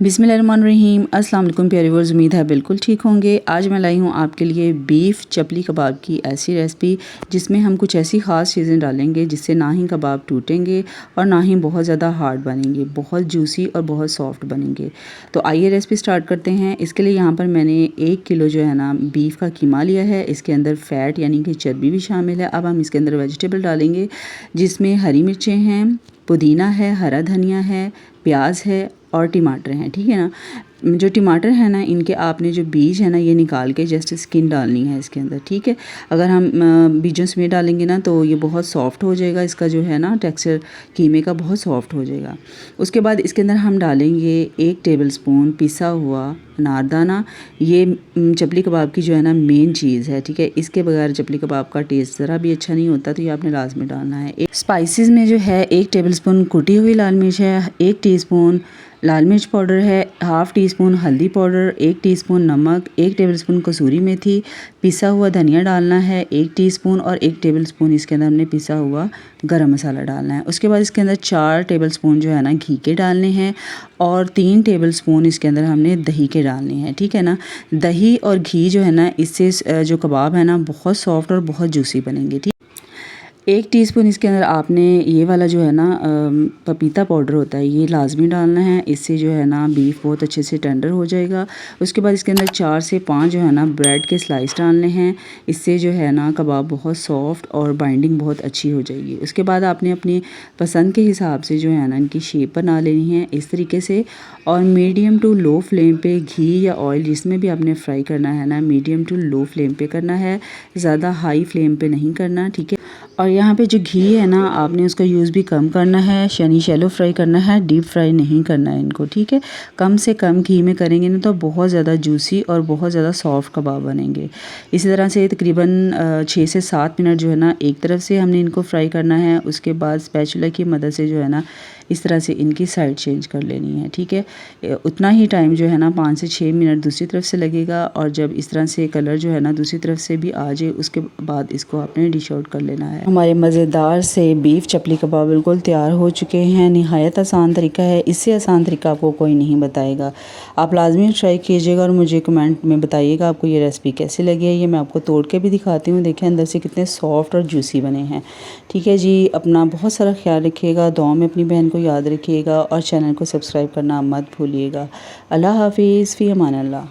बिस्मिल्लाहिर्रहमानिर्रहीम। अस्सलाम वालेकुम प्यारे व्यूअर्स, उम्मीद है बिल्कुल ठीक होंगे। आज मैं लाई हूँ आपके लिए बीफ चपली कबाब की ऐसी रेसिपी जिसमें हम कुछ ऐसी ख़ास चीज़ें डालेंगे जिससे ना ही कबाब टूटेंगे और ना ही बहुत ज़्यादा हार्ड बनेंगे, बहुत जूसी और बहुत सॉफ्ट बनेंगे। तो आइए रेसिपी स्टार्ट करते हैं। इसके लिए यहाँ पर मैंने 1 किलो जो है ना बीफ का कीमा लिया है। इसके अंदर फ़ैट यानी कि चर्बी भी शामिल है। अब हम इसके अंदर वेजिटेबल डालेंगे जिसमें हरी मिर्चें हैं, पुदीना है, हरा धनिया है, प्याज है और टमाटर हैं। ठीक है ना। जो टमाटर है ना, इनके आपने जो बीज है ना ये निकाल के जस्ट स्किन डालनी है इसके अंदर। ठीक है। अगर हम बीजों समेत डालेंगे ना तो ये बहुत सॉफ्ट हो जाएगा, इसका जो है ना टेक्सचर कीमे का बहुत सॉफ्ट हो जाएगा। उसके बाद इसके अंदर हम डालेंगे 1 टेबलस्पून पिसा हुआ अनारदाना। ये चपली कबाब की जो है ना मेन चीज़ है। ठीक है। इसके बगैर चपली कबाब का टेस्ट ज़रा भी अच्छा नहीं होता, तो ये आपने लाजमी डालना है। स्पाइसेस में जो है 1 टेबलस्पून कुटी हुई लाल मिर्च है, 1 टीस्पून लाल मिर्च पाउडर है, हाफ़ टी स्पून हल्दी पाउडर, 1 टीस्पून नमक, 1 टेबलस्पून कसूरी मेथी, पिसा हुआ धनिया डालना है 1 टीस्पून और 1 टेबलस्पून इसके अंदर हमने पिसा हुआ गरम मसाला डालना है। उसके बाद इसके अंदर 4 टेबलस्पून जो है ना घी के डालने हैं और 3 टेबलस्पून इसके अंदर हमने दही के डालने हैं। ठीक है ना। दही और घी जो है ना इससे जो कबाब है ना बहुत सॉफ्ट और बहुत जूसी बनेंगे। ठीक। 1 टीस्पून इसके अंदर आपने ये वाला जो है ना पपीता पाउडर होता है, ये लाजमी डालना है। इससे जो है ना बीफ बहुत अच्छे से टेंडर हो जाएगा। उसके बाद इसके अंदर 4 से 5 जो है ना ब्रेड के स्लाइस डालने हैं। इससे जो है ना कबाब बहुत सॉफ्ट और बाइंडिंग बहुत अच्छी हो जाएगी। उसके बाद आपने अपनी पसंद के हिसाब से जो है ना इनकी शेप बना लेनी है इस तरीके से। और मीडियम टू लो फ्लेम पे घी या ऑयल जिसमें भी आपने फ्राई करना है ना, मीडियम टू लो फ्लेम पे करना है, ज़्यादा हाई फ्लेम पे नहीं करना। ठीक है। और यहाँ पे जो घी है ना आपने उसका यूज़ भी कम करना है, यानी शैलो फ्राई करना है, डीप फ्राई नहीं करना है इनको। ठीक है। कम से कम घी में करेंगे ना तो बहुत ज़्यादा जूसी और बहुत ज़्यादा सॉफ्ट कबाब बनेंगे। इसी तरह से तकरीबन 6 से 7 मिनट जो है ना एक तरफ से हमने इनको फ्राई करना है। उसके बाद स्पैचुला की मदद से जो है ना इस तरह से इनकी साइड चेंज कर लेनी है। ठीक है। उतना ही टाइम जो है ना 5 से 6 मिनट दूसरी तरफ से लगेगा। और जब इस तरह से कलर जो है ना दूसरी तरफ से भी आ जाए उसके बाद इसको आपने डिश आउट कर लेना है। हमारे मज़ेदार से बीफ चपली कबाब बिल्कुल तैयार हो चुके हैं। निहायत आसान तरीका है, इससे आसान तरीका आपको कोई नहीं बताएगा। आप लाजमी ट्राई कीजिएगा और मुझे कमेंट में बताइएगा आपको ये रेसिपी कैसी लगी है। ये मैं आपको तोड़ के भी दिखाती हूँ, देखें अंदर से कितने सॉफ्ट और जूसी बने हैं। ठीक है जी। अपना बहुत सारा ख्याल रखिएगा, दुआ में अपनी बहन को याद रखिएगा और चैनल को सब्सक्राइब करना मत भूलिएगा। अल्लाह हाफिज़, फ़ी अमान अल्लाह।